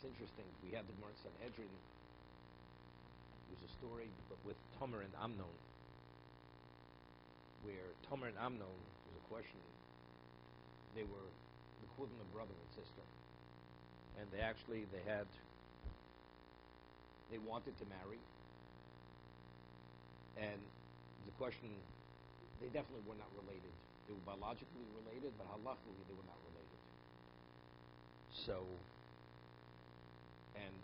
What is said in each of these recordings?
It's interesting. We had the Gemara Sanhedrin. There was a story with Tamar and Amnon, where Tamar and Amnon, there was a question. They were the equivalent of brother and sister, and they wanted to marry, and the question, they definitely were not related. They were biologically related, but halachically they were not related. So, and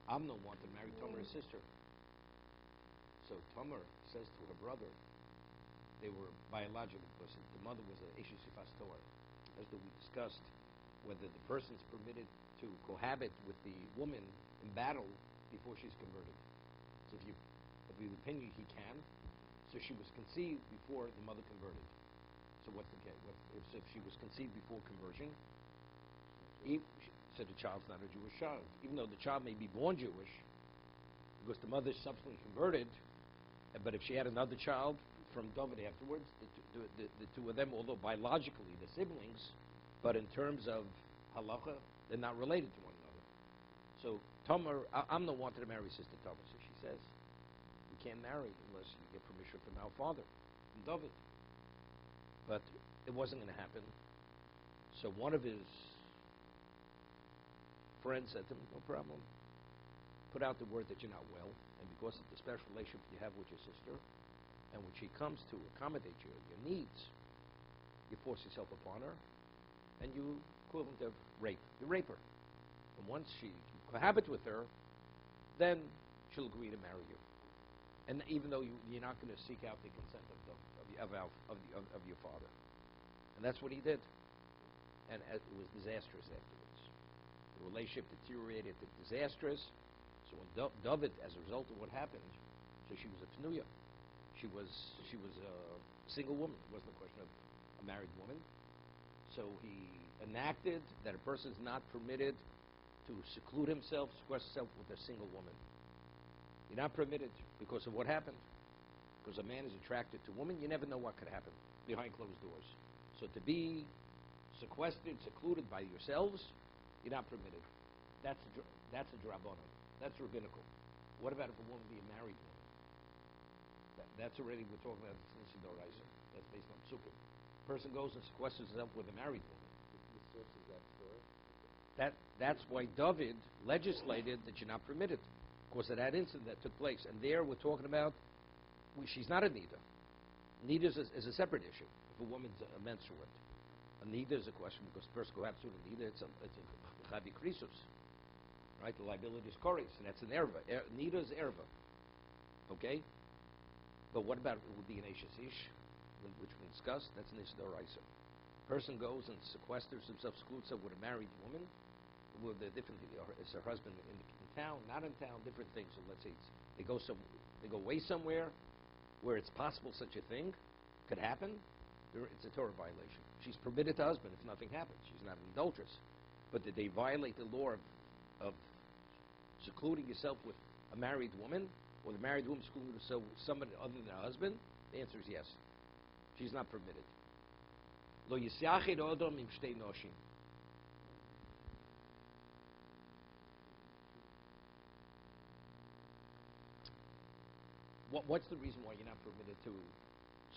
Amnon wanted to marry Tamar, his sister. So Tamar says to her brother, they were biological, because the mother was an Eshes Sifas Torah. As we discussed, whether the person is permitted to cohabit with the woman in battle before she's converted. So if you opinion he can, so she was conceived before the mother converted. So what's the case? If she was conceived before conversion, so the child's not a Jewish child, even though the child may be born Jewish, because the mother subsequently converted. But if she had another child from David afterwards, the two of them, although biologically they're siblings, but in terms of halacha, they're not related to one another. So Tamar, Amnon wanted to marry sister Tamar, so she says, you can't marry unless you get permission from our father, from David. But it wasn't going to happen. So one of his friends said to him, no problem. Put out the word that you're not well, and because of the special relationship you have with your sister, and when she comes to accommodate your needs, you force yourself upon her, and you equivalent of rape. You rape her. And once you cohabit with her, then she'll agree to marry you. And even though you're not going to seek out the consent of your father. And that's what he did. And it was disastrous afterwards. The relationship deteriorated to disastrous. So when David, as a result of what happened, so she was a Pnuya. She was a single woman. It wasn't a question of a married woman. So he enacted that a person is not permitted to seclude himself, sequester himself with a single woman. You're not permitted because of what happened. Because a man is attracted to a woman, you never know what could happen behind closed doors. So to be sequestered, secluded by yourselves, you're not permitted. That's a drabonon. That's rabbinical. What about if a woman be a married woman? That's already, we're talking about Doraisa. That's based on Psukim. Person goes and sequesters himself with a married woman. The source of that story? That's why David legislated that you're not permitted. Because of that incident that took place. And there we're talking about, she's not a nida. Nida is a separate issue. If a woman's a menstruant. A nida is a question because the person who has to a nida, it's a chavi krisus. Right? The liability is koris, and that's an erva. Nida is erva. Okay? But what about it would be an eshes ish, which we discussed? That's an isdoraisa. Person goes and sequesters himself, secludes himself with a married woman. Well, they're different. It's her husband in town, not in town, different things. So let's say they go away somewhere where it's possible such a thing could happen. It's a Torah violation. She's permitted to husband if nothing happens. She's not an adulteress. But did they violate the law of secluding yourself with a married woman, or the married woman secluding herself with somebody other than her husband? The answer is yes. She's not permitted. Lo yisyachid odom im shtei noshim. What's the reason why you're not permitted to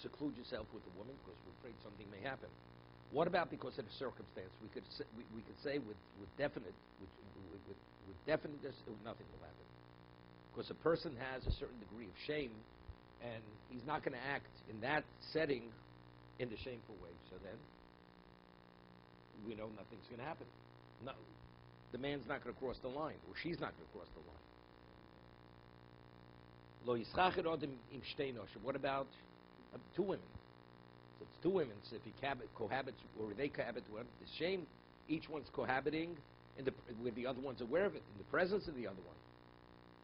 seclude yourself with a woman? Because we're afraid something may happen. What about because of the circumstance? We could say with definiteness nothing will happen. Because a person has a certain degree of shame, and he's not going to act in that setting in the shameful way. So then we know nothing's going to happen. No, the man's not going to cross the line, or she's not going to cross the line. Lo yischachir odem im shtei noshim. What about two women? So it's two women. So if he cohabits, or they cohabit, the shame, each one's cohabiting with the other one's aware of it, in the presence of the other one.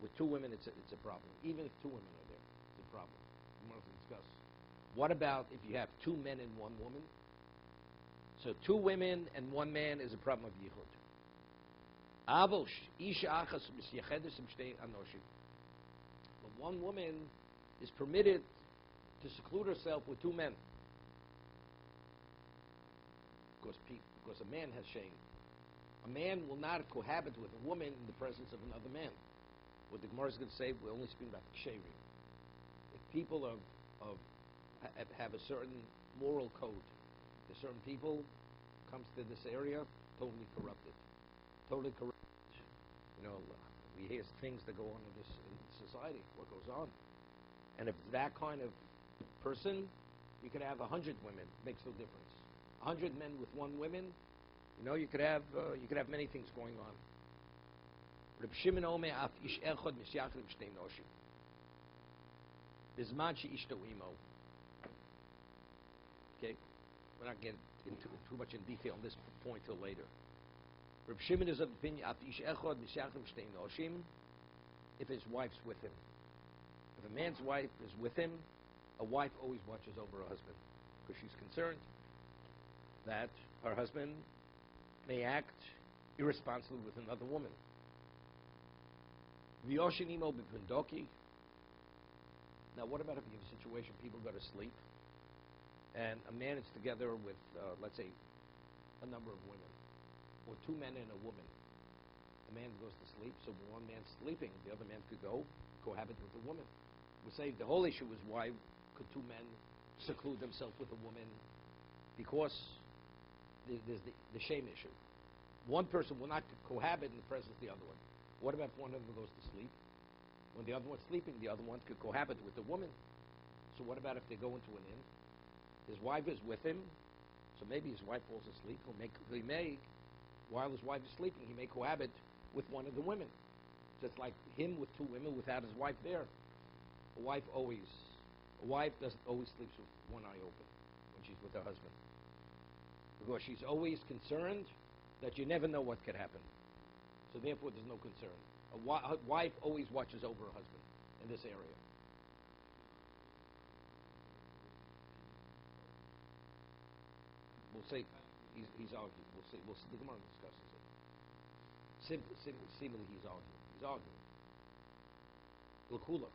With two women, it's a problem. Even if two women are there, it's a problem. We want to discuss. What about if you have two men and one woman? So two women and one man is a problem of yichud. Avol isha achas misyachedes im shtei anoshim. But one woman is permitted to seclude herself with two men. Because a man has shame A man will not cohabit with a woman in the presence of another man. What the Gemara is going to say, we're only speaking about ksherim. If people have a certain moral code, there's certain people comes to this area totally corrupted. Totally corrupted. You know, we hear things that go on in society, what goes on. And if it's that kind of person, you could have 100 women, makes no difference. 100 men with one woman, you know, you could have many things going on. Reb Shimon Omer af ish echad misyachid b'shtei noshim. Bizman she'ishto imo. Okay, we're not getting into too much in detail on this point till later. Reb Shimon is of the opinion af ish echad misyachid b'shtei noshim. If his wife's with him, if a man's wife is with him, a wife always watches over her husband because she's concerned that her husband may act irresponsibly with another woman. V'yoshinimo b'pundoki. Now, what about if you have a situation, people go to sleep, and a man is together with, let's say, a number of women, or two men and a woman. The man goes to sleep, so when one man's sleeping, the other man could go cohabit with the woman. We say the whole issue is why could two men seclude themselves with a woman? Because there's the shame issue. One person will not cohabit in the presence of the other one. What about if one of them goes to sleep? When the other one's sleeping, the other one could cohabit with the woman. So what about if they go into an inn? His wife is with him, so maybe his wife falls asleep. He may, while his wife is sleeping, he may cohabit with one of the women. Just like him with two women without his wife there. A wife doesn't always sleep with one eye open when she's with her husband. Because she's always concerned that you never know what could happen. So therefore there's no concern. A wife always watches over her husband in this area. We'll say he's arguing. We'll see. The Gemara discusses it. Seemingly he's arguing. He's arguing. L'kula,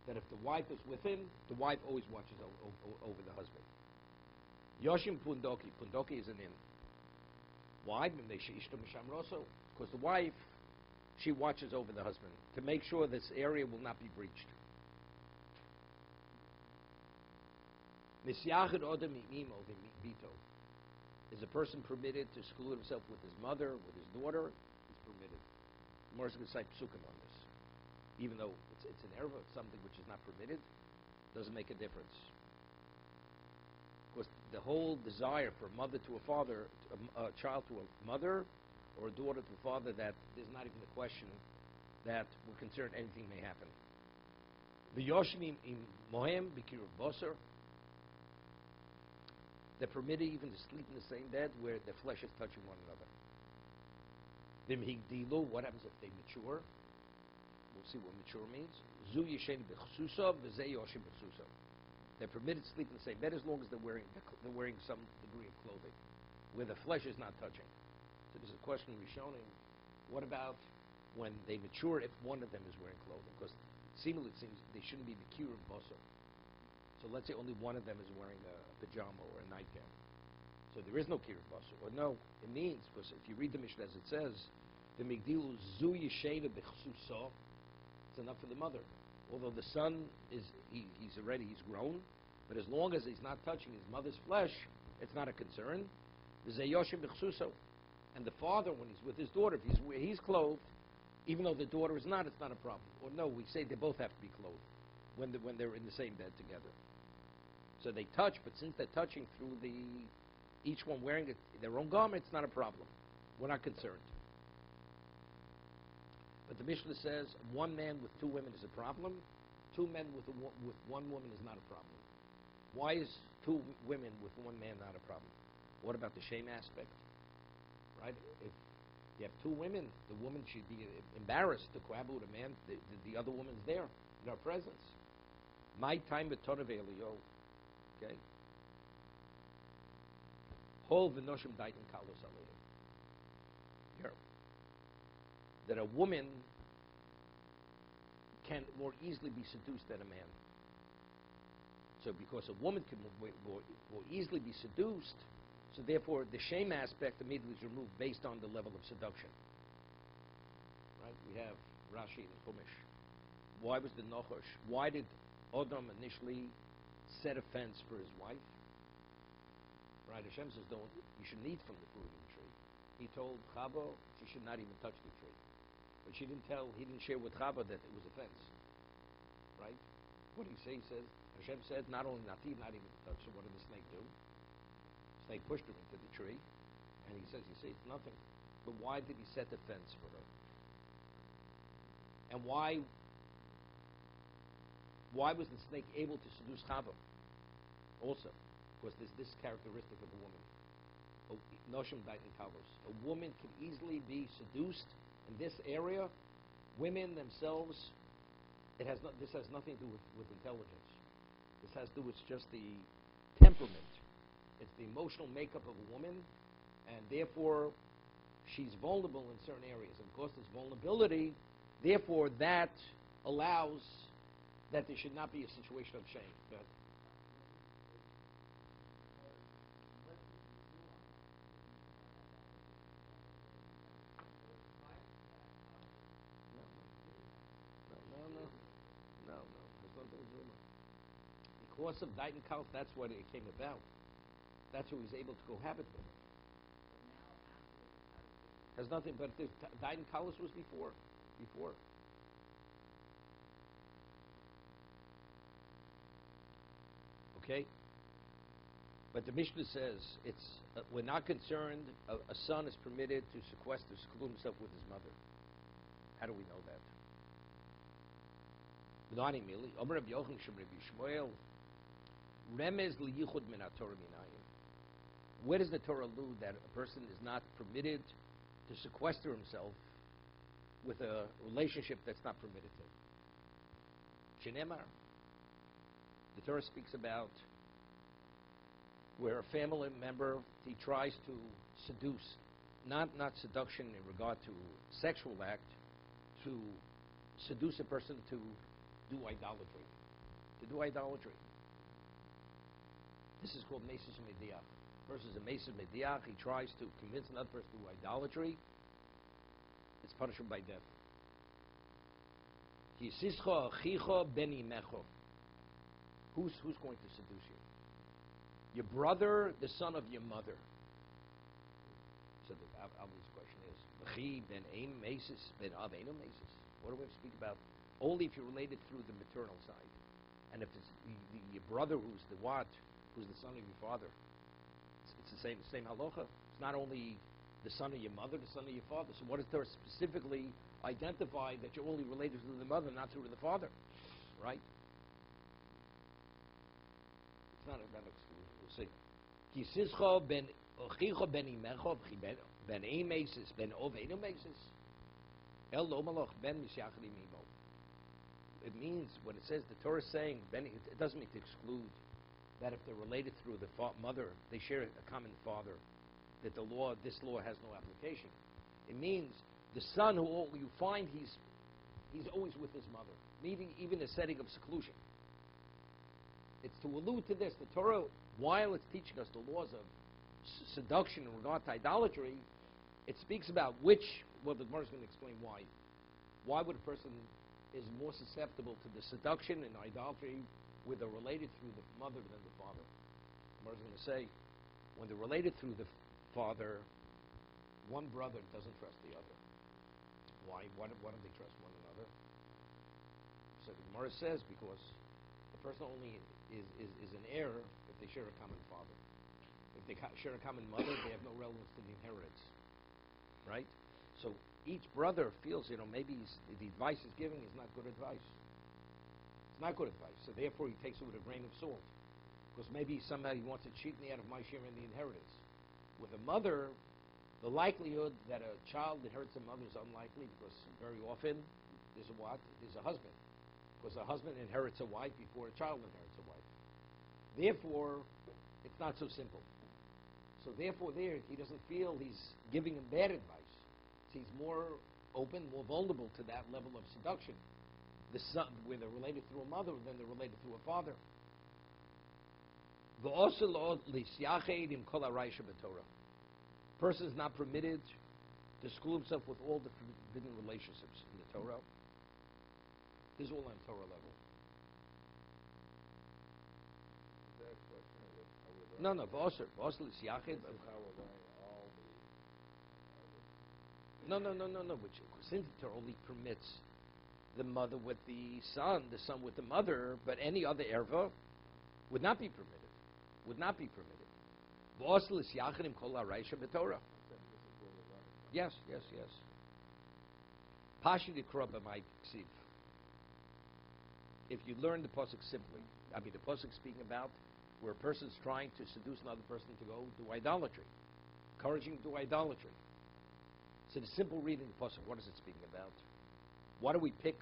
that if the wife is with him, the wife always watches over the husband. Yoshim pundoki. Pundoki is an inn. Why? Because the wife, she watches over the husband to make sure this area will not be breached. Misyachid odem imo v'bito. Is a person permitted to seclude himself with his mother, with his daughter? He's permitted. Gemara is going to cite psukim on this. Even though it's an erva, it's something which is not permitted, doesn't make a difference. Because the whole desire for a mother to a father, a child to a mother, or a daughter to a father, that there's not even a question that we're concerned anything may happen. The yoshim im mohem b'kiruv basar. They're permitted even to sleep in the same bed where their flesh is touching one another. V'mhigdilu. What happens if they mature? We'll see what mature means. Zu yishen b'chsusa v'zeh yoshim b'chsusa. They're permitted to sleep in the same bed as long as they're wearing some degree of clothing, where the flesh is not touching. So there's a question we're showing. What about when they mature if one of them is wearing clothing? Because seemingly it seems they shouldn't be bikir of basar. So let's say only one of them is wearing a pajama or a nightgown. So there is no kir of basar. Or no, it means, because if you read the Mishnah as it says, the migdilu zu yishena b'chsusa, it's enough for the mother. Although the son he's grown, but as long as he's not touching his mother's flesh, it's not a concern. And the father, when he's with his daughter, if he's clothed, even though the daughter is not, it's not a problem. Or no, we say they both have to be clothed when they're in the same bed together. So they touch, but since they're touching through each one wearing their own garment, it's not a problem. We're not concerned. But the Mishnah says one man with two women is a problem. Two men with one woman is not a problem. Why is two women with one man not a problem? What about the shame aspect? Right? If you have two women, the woman should be embarrassed to cohabit with a man. The other woman's there in her presence. My time with Torah Ve'elio. Okay? Hol v'noshim daitin kalos aleim. Here. That a woman can more easily be seduced than a man. So because a woman can more easily be seduced, So therefore, the shame aspect immediately is removed based on the level of seduction. Right? We have Rashi and Chumash. Why was the Nochosh? Why did Odom initially set a fence for his wife? Right? Hashem says, you should eat from the fruit of the tree. He told Chava she should not even touch the tree. But he didn't share with Chava that it was a fence. Right? What did he say? He says, Hashem said, not only not to eat, not even to touch. So what did the snake do? The snake pushed her into the tree. And he says, you see, it's nothing. But why did he set the fence for her? And why was the snake able to seduce Chava? Also, because there's this characteristic of a woman. Noshim Daitin Kalos. A woman can easily be seduced in this area. Women themselves, this has nothing to do with intelligence. This has to do with just the temperament. It's the emotional makeup of a woman, and therefore she's vulnerable in certain areas. And because there's vulnerability, therefore that allows that there should not be a situation of shame. But no. There's nothing to do. Because of Daitin Kalos, that's what it came about. That's who he's able to cohabit with. Has nothing, but Daitin Kalos was before. Okay? But the Mishnah says we're not concerned. A son is permitted to seclude himself with his mother. How do we know that? Where does the Torah allude that a person is not permitted to sequester himself with a relationship that's not permitted to him? Shenemar. The Torah speaks about where a family member, he tries to seduce, not seduction in regard to sexual act, to seduce a person to do idolatry. This is called Mesis Mediach. Versus a Mesis Mediach, he tries to convince another person to do idolatry. It's punishable by death. Kisischa achicha beni mecho. Who's going to seduce you? Your brother, the son of your mother. So the obvious question is, V'chi ben ein mesis ben av eino mesis. What do we speak about? Only if you're related through the maternal side. And if it's your brother who's the son of your father, it's the same halacha. It's not only the son of your mother, the son of your father. So what does Torah specifically identify that you're only related through the mother, not through the father? Right? It's not exclusion. We'll see. Kisischa ben ochicha ben imecha ben emesis ben oveinu mesis el lo malach ben misyachri mimo. It means when it says the Torah is saying it doesn't mean to exclude that if they're related through the mother, they share a common father. That this law has no application. It means the son who you find he's always with his mother, meaning even a setting of seclusion. It's to allude to this. The Torah, while it's teaching us the laws of seduction in regard to idolatry, it speaks about the Gemara is going to explain why. Why would a person is more susceptible to the seduction and idolatry where they're related through the mother than the father? The Gemara is going to say, when they're related through the father, one brother doesn't trust the other. Why? Why don't they trust one another? So the Gemara says because the person only is an heir if they share a common father. If they share a common mother, they have no relevance to the inheritance. Right? So each brother feels, maybe the advice he's giving is not good advice. It's not good advice. So therefore he takes it with a grain of salt. Because maybe somehow he wants to cheat me out of my share in the inheritance. With a mother, the likelihood that a child inherits a mother is unlikely because very often there's a husband. Because a husband inherits a wife before a child inherits a wife. Therefore, it's not so simple. So therefore he doesn't feel he's giving him bad advice. So he's more open, more vulnerable to that level of seduction. The son, where they're related through a mother, than they're related through a father. Person is not permitted to school himself with all the forbidden relationships in the Torah. This is all on Torah level. Is that a question? No, v'osel l'syachid. This is how we're learning all the... Which, since the Torah only permits the mother with the son with the mother, but any other erva would not be permitted. Would not be permitted. V'osel l'syachidim kol ha'reisha b'Torah. Yes. Pashi d'kra b'may ksiv. If you learn the pasuk simply, the pasuk speaking about where a person is trying to seduce another person to go do idolatry, encouraging to do idolatry. So the simple reading of the pasuk, what is it speaking about? Why do we pick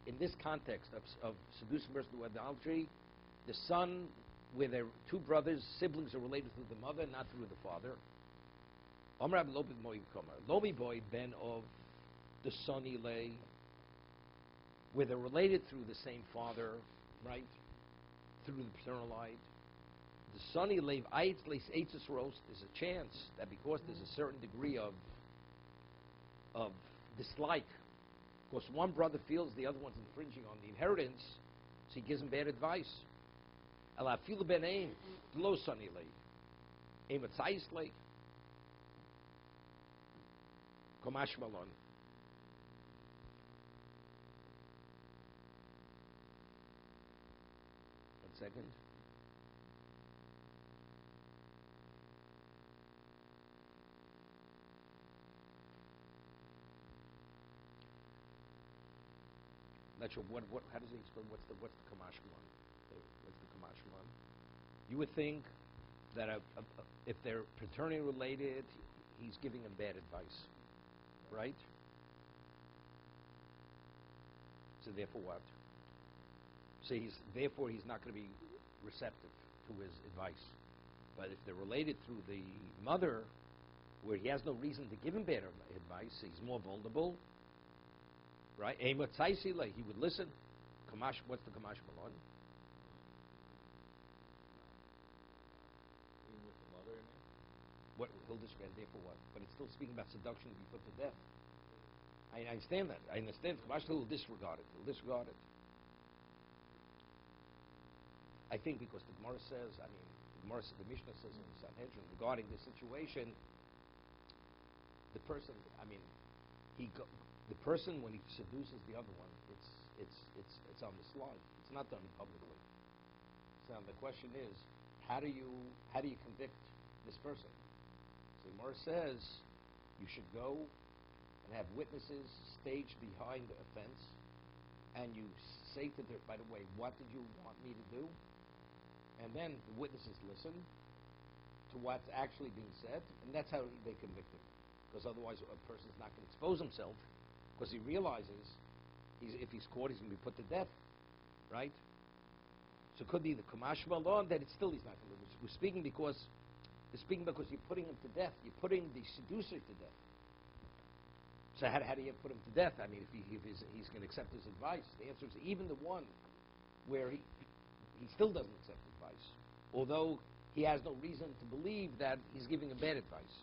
in this context of seducing a person to idolatry, the son where their two brothers, siblings are related through the mother, not through the father? Lomi boy ben of the son Elay, where they're related through the same father, right? Through the paternal line. The son Elay, Eitzes roast, there's a chance that because there's a certain degree of dislike, because one brother feels the other one's infringing on the inheritance, so he gives him bad advice. Alafilu ben aim, lo son Elay, aim at Saislay. Komash Malon. One second. Not sure how does he explain what's the Kamash Malon? What's the Kamash Malon? You would think that if they're paternally related, he's giving them bad advice. Right? So therefore what? So he's not going to be receptive to his advice. But if they're related through the mother, where he has no reason to give him bad advice, he's more vulnerable. Right? He would listen. Kamash, what's the Kamash Malon? Even with the mother, you mean? What he'll describe, therefore what? But it's still speaking about seduction to be put to death. I understand that. I understand. Kamash will disregard it. He'll disregard it. I think because the Gemara says, the Mishnah says in Sanhedrin regarding this situation, the person, the person when he seduces the other one, it's on the slide. It's not done publicly. So the question is, how do you convict this person? So the Gemara says you should go and have witnesses staged behind a fence, and you say to them, by the way, what did you want me to do? And then the witnesses listen to what's actually being said, and that's how they convict him. Because otherwise a person's not going to expose himself, because he realizes if he's caught, he's going to be put to death. Right? So it could be the Kamash Malon that he's not going to live. We're speaking because you're putting him to death. You're putting the seducer to death. So how do you put him to death? If he's going to accept his advice, the answer is even the one where he still doesn't accept advice, although he has no reason to believe that he's giving a bad advice.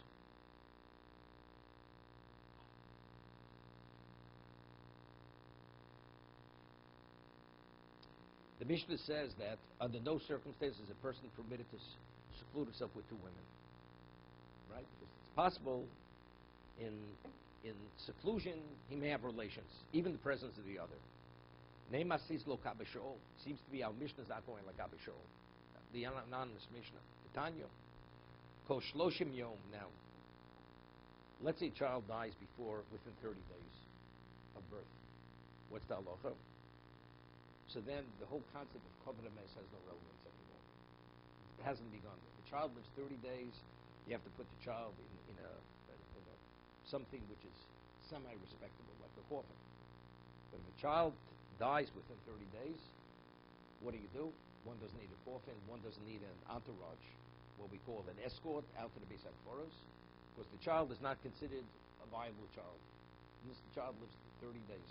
The Mishnah says that under no circumstances is a person permitted to seclude himself with two women. Right? Because it's possible in seclusion he may have relations, even the presence of the other. Seems to be our Mishnah is not going like Abba Shaul. The anonymous Mishnah. The Tanya. Kol shloshim yom. Now, let's say a child dies within 30 days of birth. What's the halacha? So then the whole concept of Kovod HaMes has no relevance anymore. It hasn't begun. If the child lives 30 days, you have to put the child in something which is semi-respectable, like a coffin. But if a child dies within 30 days, what do? One doesn't need a coffin, one doesn't need an entourage, what we call an escort, out to the Beis HaKfaros, because the child is not considered a viable child. Unless the child lives 30 days.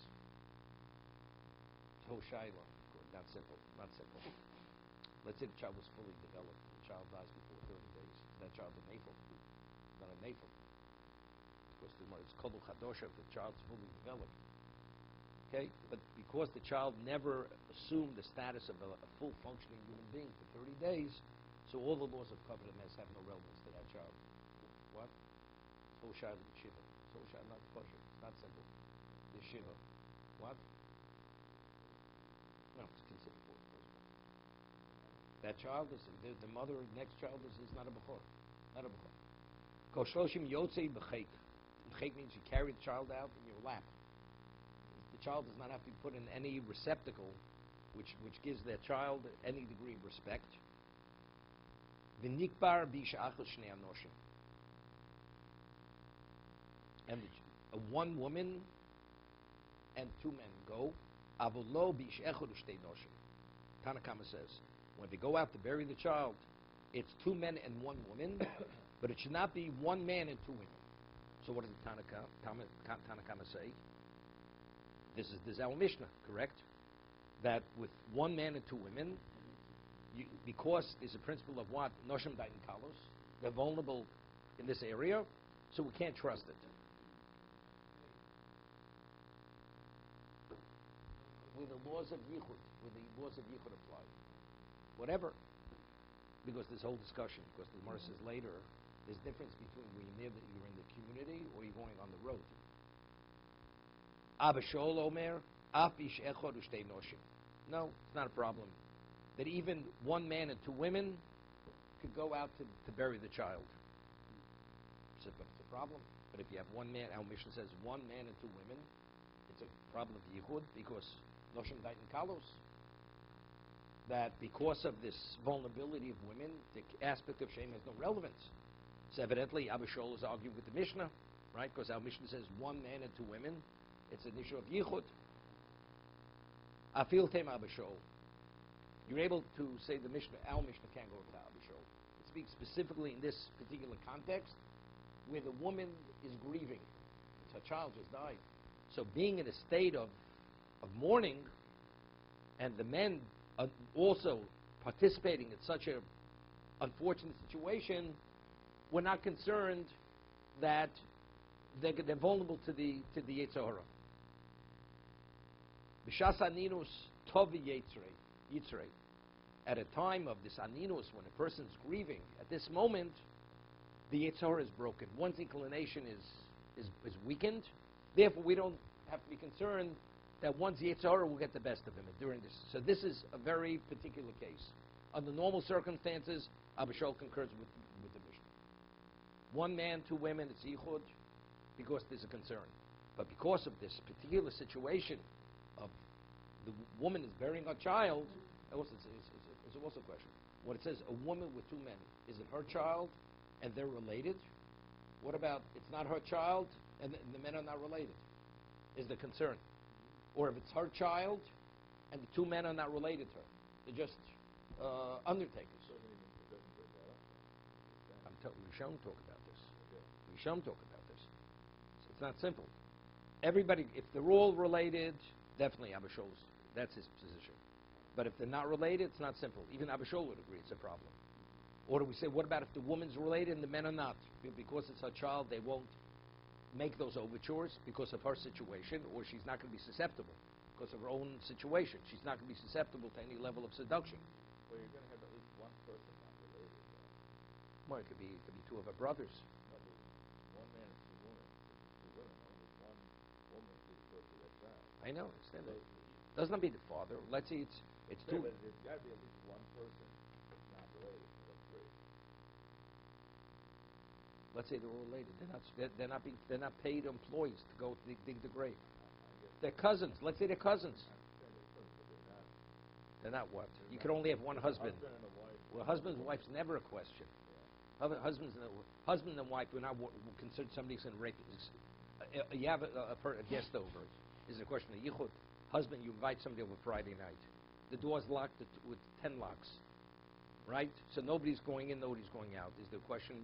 Not simple. Let's say the child was fully developed. The child dies before 30 days. Is that child a nafel? Not a nafel. Because it's kodu chadosha if the child's fully developed. Okay? But because the child never assumed the status of a full functioning human being for 30 days, so all the laws of covenant have no relevance to that child. What? So shayla the shiva. So shayla not kosher. It's not simple. The shiva. What? No, it's considered for it. That child is the mother. Next child is not a bechor. Not a bechor. Koshoshim yotzei b'cheik. B'cheik means you carry the child out in your lap. The child does not have to be put in any receptacle, which gives that child any degree of respect. V'nikbar b'ishachos shnei anoshim. And one woman and two men go. Avolo b'ishechod shtei noshim. Tanakama says, when they go out to bury the child, it's two men and one woman, but it should not be one man and two women. So what does the Tanakama say? This is our Mishnah, correct? That with one man and two women, because there's a principle of what? Noshim daitin kalos. They're vulnerable in this area, so we can't trust it. With the laws of yichud, apply. Whatever. Because this whole discussion, because the Gemara says later, there's difference between when you're in the community or you're going on the road. Abba Shol Omer, Apish Echod Ushtei Noshim. No, it's not a problem. That even one man and two women could go out to bury the child. But it's a problem. But if you have one man, our Mishnah says one man and two women, it's a problem of yichud because Noshim Daitin Kalos. That because of this vulnerability of women, the aspect of shame has no relevance. So evidently, Abba Shol is arguing with the Mishnah, right? Because our Mishnah says one man and two women. It's an issue of yichud. Afil tem Abba Shol. You're able to say the Mishnah, our Mishnah can't go to Abba Shol. It speaks specifically in this particular context where the woman is grieving. Her child just died. So being in a state of mourning and the men also participating in such an unfortunate situation, we're not concerned that they're vulnerable to the Yetzer Hara. B'shas aninus tovi yitzrei. At a time of this aninus, when a person's grieving, at this moment, the Yetzer Hara is broken. One's inclination is weakened. Therefore, we don't have to be concerned that one's Yetzer Hara will get the best of him during this. So this is a very particular case. Under normal circumstances, Abba Shol concurs with the Mishnah. One man, two women, it's yichud because there's a concern. But because of this particular situation of the woman is burying her child, it's also a question. When it says a woman with two men, is it her child and they're related? What about it's not her child and the men are not related? Is the concern? Or if it's her child and the two men are not related to her, they're just undertakers. Rishon talk about this. Rishon talk about this. So it's not simple. Everybody, if they're all related, definitely Abba Shol's, that's his position. But if they're not related, it's not simple. Even Abba Shol would agree it's a problem. Or do we say, what about if the woman's related and the men are not? Because it's her child, they won't make those overtures because of her situation, or she's not going to be susceptible because of her own situation. She's not going to be susceptible to any level of seduction. Well, you're going to have at least one person not related. Well, it could be two of her brothers. No, but one man and two women. Two women. Only one woman is close to that child. I know. Understand that. Doesn't have to be the father. Let's say it's two. But there's got to be at least one person that's not related to those three. Let's say they're all related. They're not paid employees to go dig the grave. They're cousins. Let's say they're cousins. They're not what? You can only have one husband. Husband and a wife. Well, husband and wife's never a question. Yeah. Husband and wife, we're not considered somebody's going to rape. You have a guest over. Is it a question of yichud? Husband, you invite somebody over Friday night. The door's locked with 10 locks, right? So nobody's going in, nobody's going out. Is there a question?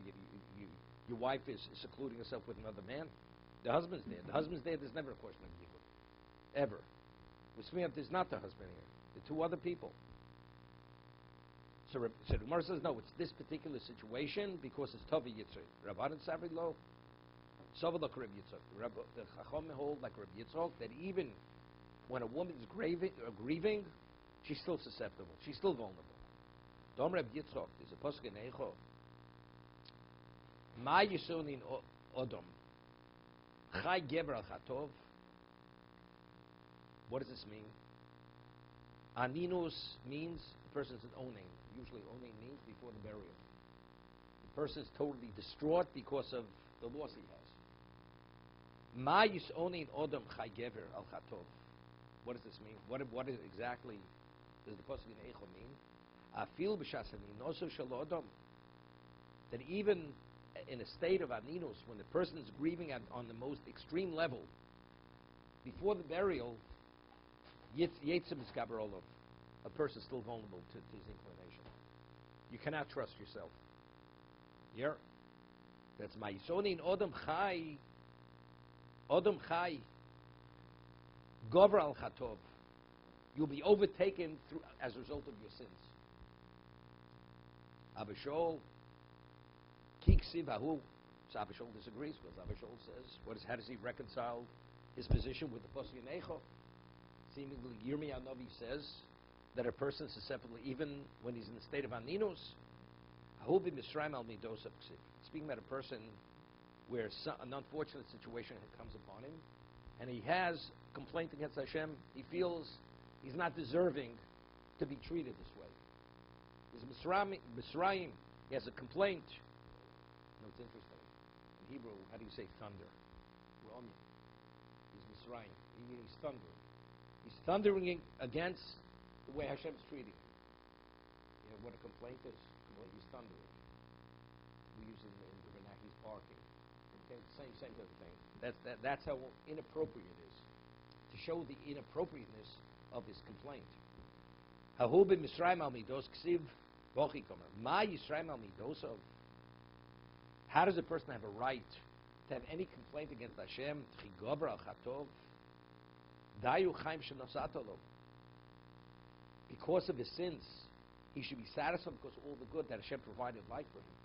Your wife is secluding herself with another man. The husband's there. The husband's there. There's never a question of yichud, ever. With Smiyat, there's not the husband here. The two other people. So the Gemara says, no, it's this particular situation because it's Tova Yitzchak. Rabbanan Savri Lo, Sovalok Reb Yitzchak. The Chacham hold like Reb Yitzchak that even when a woman is grieving, she's still susceptible. She's still vulnerable. Dom Reb Yitzchak, there's a pasuk in Eicho. Ma Yisonin Odom. Chai Geber Al Chatov. What does this mean? Aninus means the person's owning. Usually owning means before the burial. The person is totally distraught because of the loss he has. Ma Yisonin Odom Chai Geber Al Chatov. What does this mean? What exactly does the pasuk in Eicho mean? Afil b'shasani noso shelo Odom. That even in a state of aninus, when the person is grieving on the most extreme level, before the burial, yetzim is gabarolov. A person is still vulnerable to his inclination. You cannot trust yourself. Yeah? That's my yisonin odom chai. Odom chai. Gover al chatov. You'll be overtaken as a result of your sins. Abishol. Kiksiv ahu. So Abishol disagrees because Abishol says, how does he reconcile his position with the pasuk in Eicho? Seemingly, Yirmiyah Novi says that a person is susceptible even when he's in the state of aninus. Ahu b'misraim al midos ksiv. Speaking about a person where an unfortunate situation comes upon him, and he has complaint against Hashem, he feels he's not deserving to be treated this way. He's Misraim, he has a complaint. No, it's interesting. In Hebrew, how do you say thunder? Rami. He's Misraim. He's thundering. He's thundering against the way Hashem is treating him. You know what a complaint is? Well, he's thundering. We use it in the vernacular. He's barking. Okay, same type of thing. That's how inappropriate it is. To show the inappropriateness of his complaint. Hahu b'misraim al midos ksiv bochi komer. Ma yisraim al midosov. How does a person have a right to have any complaint against Hashem? Chigover al chatov. Dayu chaim shenosatolo. Because of his sins, he should be satisfied because of all the good that Hashem provided life for him.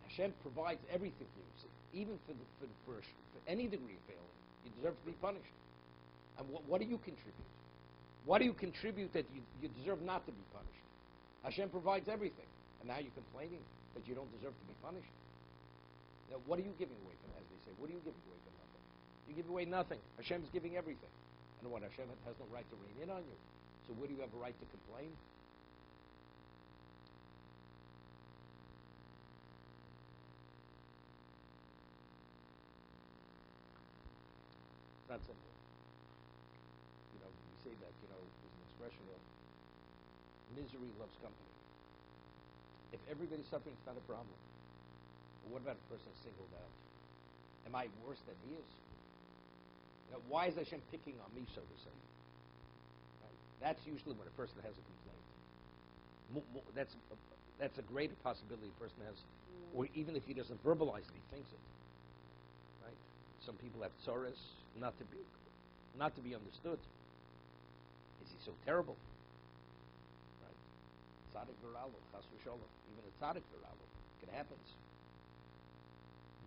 Hashem provides everything for you. So even for any degree of failing, you deserve to be punished. And what do you contribute? What do you contribute that you deserve not to be punished? Hashem provides everything. And now you're complaining that you don't deserve to be punished. Now, what are you giving away from, as they say? What are you giving away from nothing? You give away nothing. Hashem is giving everything. And what, Hashem has no right to reign in on you. So where do you have a right to complain? It's not simple. You know, we say that, there's an expression of misery loves company. If everybody's suffering, it's not a problem. But what about a person singled out? Am I worse than he is? Why is Hashem picking on me, so to say? Right? That's usually when a person has a complaint. That's a greater possibility a person has, or even if he doesn't verbalize it, he thinks it. Right? Some people have tzoros, not to be understood. Is he so terrible? Right? Tzaddik v'ralo, chas v'sholom. Even a tzaddik v'ralo. It happens.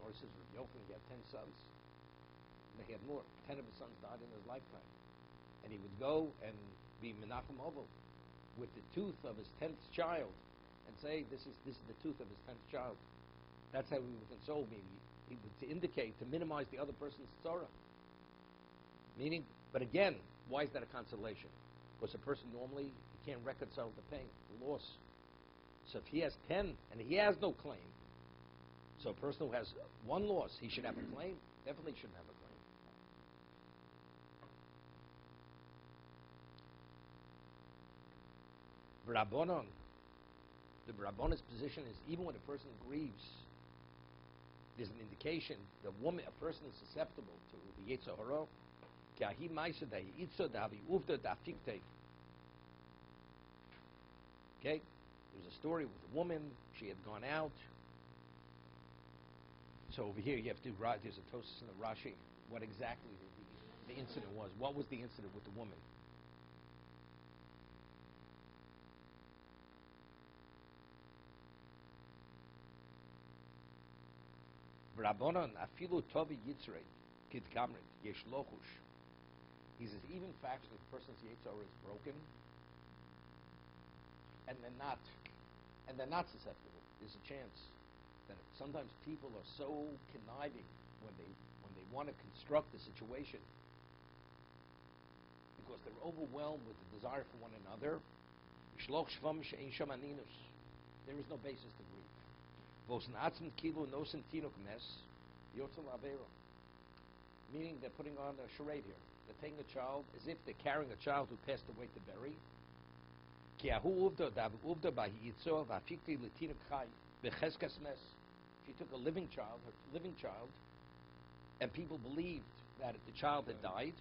Nor says Rabbi Yochanan, he had 10 sons. He had more. 10 of his sons died in his lifetime. And he would go and be Menachem Oval with the tooth of his 10th child and say, this is the tooth of his 10th child. That's how he would console me. He would, to indicate, to minimize the other person's tzara. Meaning, but again, why is that a consolation? Because a person normally can't reconcile the pain, the loss. So if he has 10 and he has no claim, so a person who has one loss, he should have a claim? Definitely shouldn't have a claim. Rabbonon, the Rabbonon's position is even when a person grieves, there's an indication the a person is susceptible to the Yetzer Hara. Okay, there's a story with a woman. She had gone out. So over here you have to write. There's a Tosas in the Rashi. What exactly the incident was? What was the incident with the woman? Rabbanon afilu tovi yitzrei kid kamrit yesh lochush. He says even facts that the person's yitzhar is broken, and they're not susceptible. There's a chance that sometimes people are so conniving when they want to construct the situation because they're overwhelmed with the desire for one another. There is no basis to grieve. Meaning they're putting on a charade here. They're taking a child as if they're carrying a child who passed away to bury. If you took a living child, and people believed that the child had died,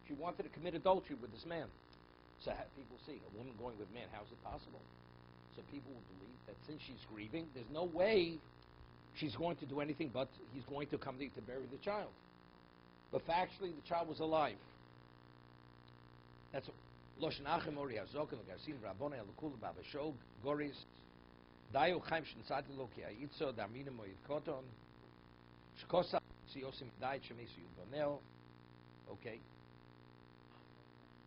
she wanted to commit adultery with this man. So people see a woman going with a man. How is it possible? So people will believe that since she's grieving, there's no way she's going to do anything but he's going to come to bury the child. But factually, the child was alive. That's Loshen Achim Ori Hazokin Garcin Rabboni Alukul Babashog Goris Dayo Chaim Shinsati Loki Aitzo Damina Moyed Koton Shkosa Siosim Dai Shemisi Yudonel. Okay.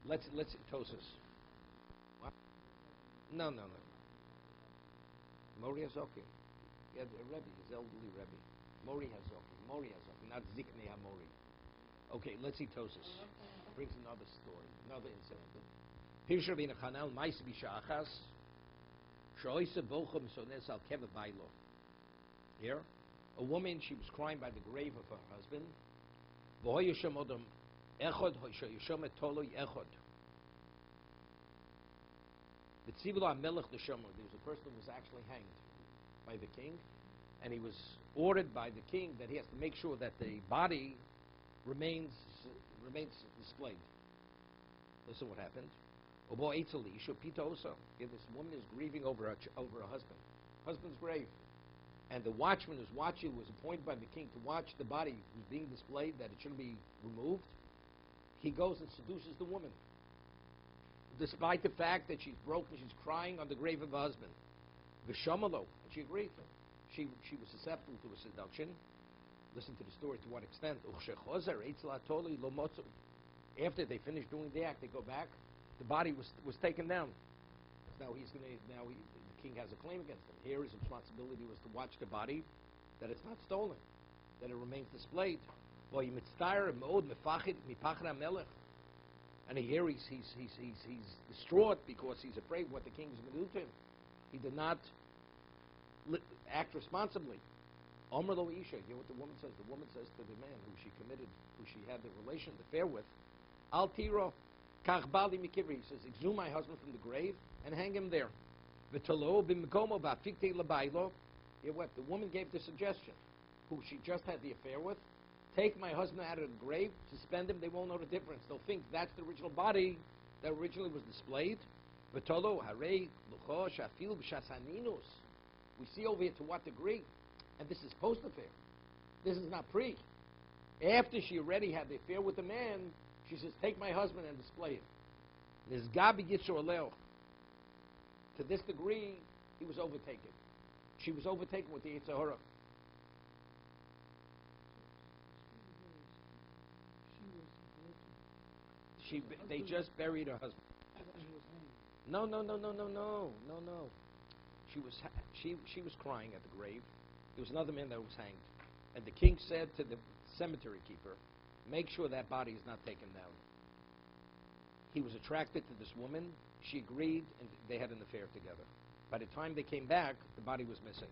Let's Tosus. No. Mori Hazokin. Yeah, the Rebbe, his elderly Rebbe. Mori Hazokin, not Ziknei HaMori. Okay, let's see Tosus. Brings another story, another incident. Pirsha bin Chanal Mais Bishachas Shoisa Bochem Sones Al Keva Bailo. Here, a woman, she was crying by the grave of her husband. V'hoyasham Odom Echod Hoyasham Etoloi Echod. V'tzivul HaMelech L'Shomer. There was a person who was actually hanged by the king, and he was ordered by the king that he has to make sure that the body remains displayed. Listen what happened. This woman is grieving over her husband's grave. And the watchman who's watching was appointed by the king to watch the body who's being displayed, that it shouldn't be removed. He goes and seduces the woman. Despite the fact that she's broken, she's crying on the grave of her husband. Vishamalo, and she agreed. She was susceptible to a seduction. Listen to the story to what extent. After they finished doing the act, they go back. The body was taken down. Now the king has a claim against him. Here his responsibility was to watch the body, that it's not stolen, that it remains displayed. And here he's distraught because he's afraid what the king is going to do to him. He did not act responsibly. Omer lo isha. Hear what the woman says. The woman says to the man who she had the relation, the affair with, Al tiro, kach bali mikivri. He says, exhume my husband from the grave and hang him there. V'tolo b'mikomo ba'fikte l'baylo. Hear what? The woman gave the suggestion, who she just had the affair with, take my husband out of the grave, suspend him, they won't know the difference. They'll think that's the original body that originally was displayed. V'tolo harei lucho shafil b'shasaninus. We see over here to what degree. And this is post-affair. This is not pre. After she already had the affair with the man, she says, take my husband and display him. This Gabi Yitzhor Leo. To this degree, he was overtaken. She was overtaken with the Yitzhar Hara. They just buried her husband. No. She was crying at the grave. There was another man that was hanged. And the king said to the cemetery keeper, make sure that body is not taken down. He was attracted to this woman. She agreed, and they had an affair together. By the time they came back, the body was missing.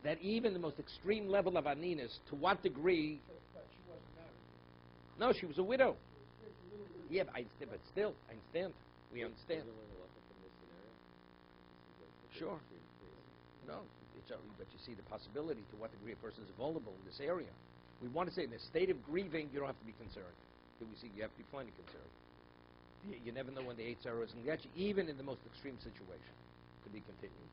That even the most extreme level of aninus, to what degree... No, she was a widow. Yeah, but still, I understand. We understand. Sure. No, but you see the possibility to what degree a person is vulnerable in this area. We want to say in a state of grieving, you don't have to be concerned. Here we see you have to be plenty concerned. You never know when the 8 arrows can get you, even in the most extreme situation. Could be continued.